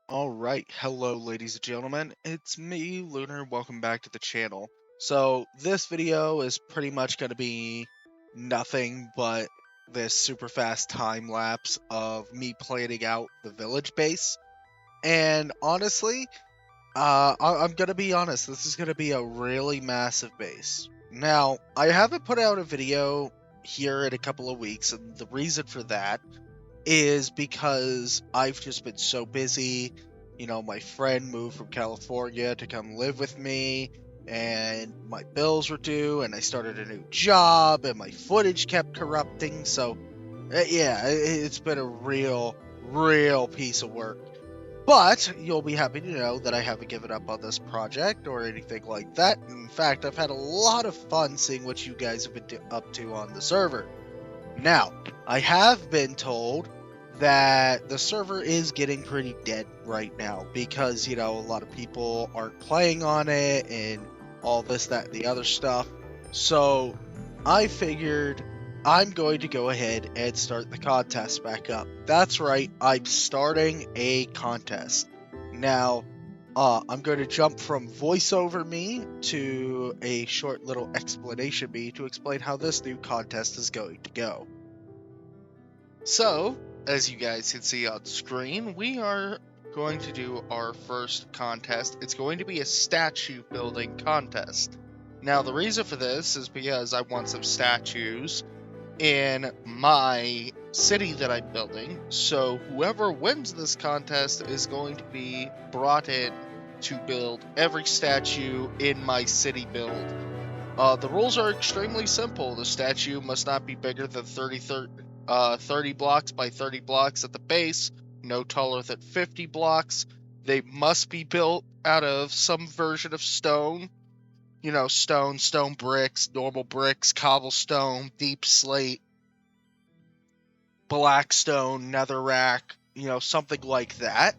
Alright, hello ladies and gentlemen, it's me, Lunar, welcome back to the channel. So, this video is pretty much going to be nothing but this super fast time lapse of me planning out the village base. And honestly, I'm going to be honest, this is going to be a really massive base. Now, I haven't put out a video here in a couple of weeks, and the reason for that is because I've just been so busy. You know, my friend moved from California to come live with me, and my bills were due, and I started a new job, and my footage kept corrupting. So, yeah, it's been a real piece of work. But you'll be happy to know that I haven't given up on this project or anything like that. In fact, I've had a lot of fun seeing what you guys have been up to on the server. Now, I have been told that the server is getting pretty dead right now because, a lot of people aren't playing on it and all this, that, and the other stuff. So I figured I'm going to go ahead and start the contest back up. That's right, I'm starting a contest. Now, I'm going to jump from voiceover me to a short little explanation me to explain how this new contest is going to go. So, as you guys can see on screen, we are going to do our first contest. It's going to be a statue building contest. Now, the reason for this is because I want some statues in my city that I'm building, so whoever wins this contest is going to be brought in to build every statue in my city build. The rules are extremely simple. The statue must not be bigger than 30 blocks by 30 blocks at the base, no taller than 50 blocks. They must be built out of some version of stone. You know, stone bricks, normal bricks, cobblestone, deep slate, black stone, netherrack, something like that.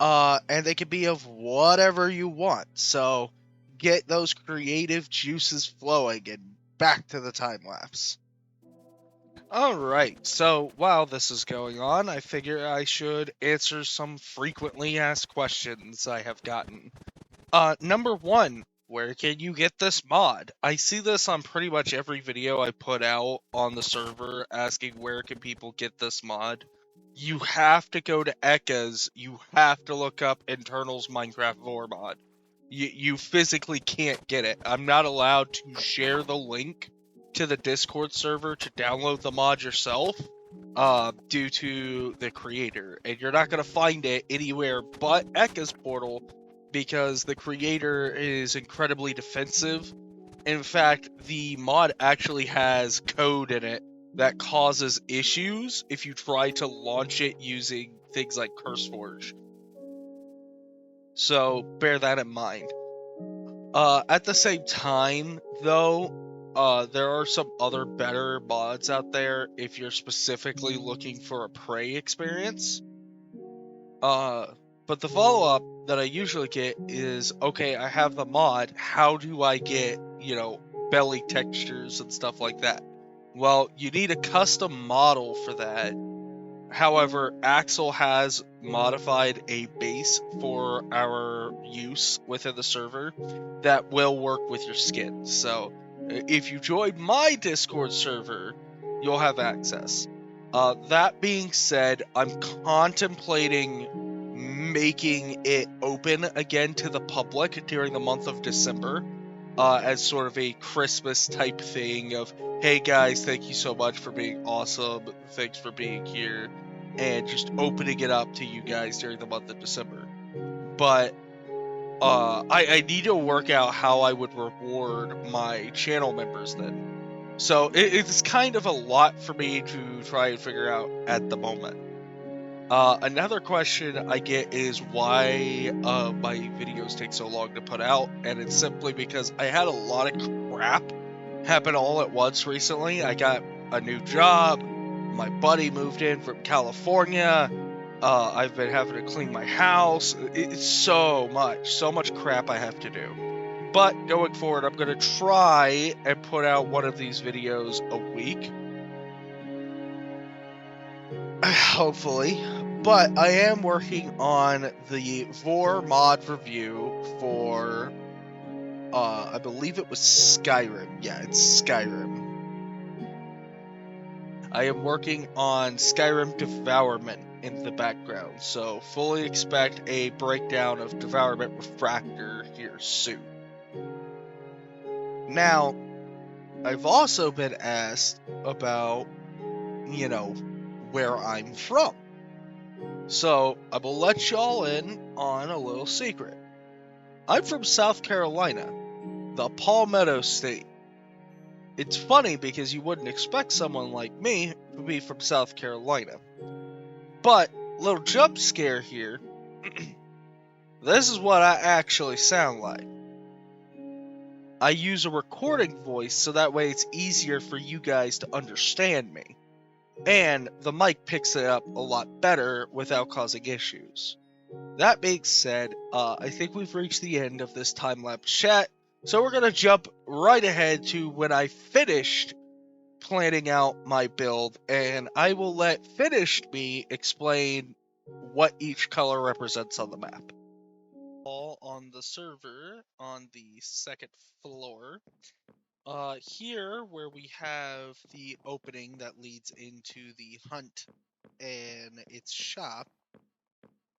And they can be of whatever you want. So get those creative juices flowing and back to the time lapse. Alright, so while this is going on, I figure I should answer some frequently asked questions I have gotten. Number one, where can you get this mod? I see this on pretty much every video I put out on the server asking where can people get this mod. You have to go to Ekka's, you have to look up Internals Minecraft Vor mod. You physically can't get it. I'm not allowed to share the link to the Discord server to download the mod yourself, due to the creator, and you're not going to find it anywhere but Ekka's portal because the creator is incredibly defensive. In fact, the mod actually has code in it that causes issues if you try to launch it using things like CurseForge. So bear that in mind. At the same time, though, there are some other better mods out there if you're specifically looking for a prey experience. But the follow-up that I usually get is, okay, I have the mod, how do I get, belly textures and stuff like that? Well, you need a custom model for that. However, Axel has modified a base for our use within the server that will work with your skin. So, if you join my Discord server, you'll have access. That being said, I'm contemplating making it open again to the public during the month of December, as sort of a Christmas type thing of, hey guys, thank you so much for being awesome, thanks for being here, and just opening it up to you guys during the month of December. But I need to work out how I would reward my channel members then. So it's kind of a lot for me to try and figure out at the moment. Another question I get is why my videos take so long to put out, and it's simply because I had a lot of crap happen all at once recently. I got a new job, my buddy moved in from California, I've been having to clean my house. It's so much crap I have to do. But going forward, I'm going to try and put out one of these videos a week. Hopefully. But I am working on the Vor mod review for, I believe it was Skyrim. Yeah, it's Skyrim. I am working on Skyrim Devourment in the background, so fully expect a breakdown of Devourment Refractor here soon. Now, I've also been asked about, where I'm from. So, I will let y'all in on a little secret. I'm from South Carolina, the Palmetto State. It's funny because you wouldn't expect someone like me to be from South Carolina. But, little jump scare here, this is what I actually sound like. I use a recording voice so that way it's easier for you guys to understand me. And the mic picks it up a lot better without causing issues. That being said, I think we've reached the end of this time-lapse chat, so we're going to jump right ahead to when I finished planning out my build, and I will let Finished Me explain what each color represents on the map. All on the server on the second floor. Here, where we have the opening that leads into the hunt and its shop,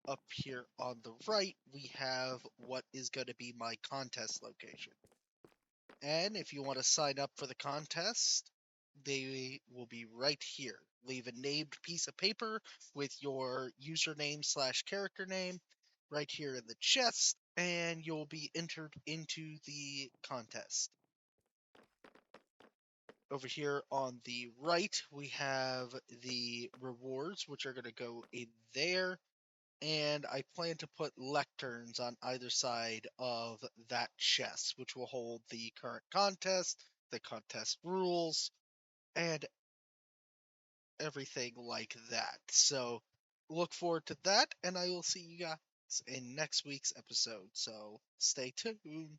up here on the right, we have what is going to be my contest location. And if you want to sign up for the contest, they will be right here. Leave a named piece of paper with your username / character name right here in the chest, and you'll be entered into the contest. Over here on the right, we have the rewards, which are going to go in there. And I plan to put lecterns on either side of that chest, which will hold the current contest, the contest rules, and everything like that. So look forward to that, and I will see you guys in next week's episode. So stay tuned.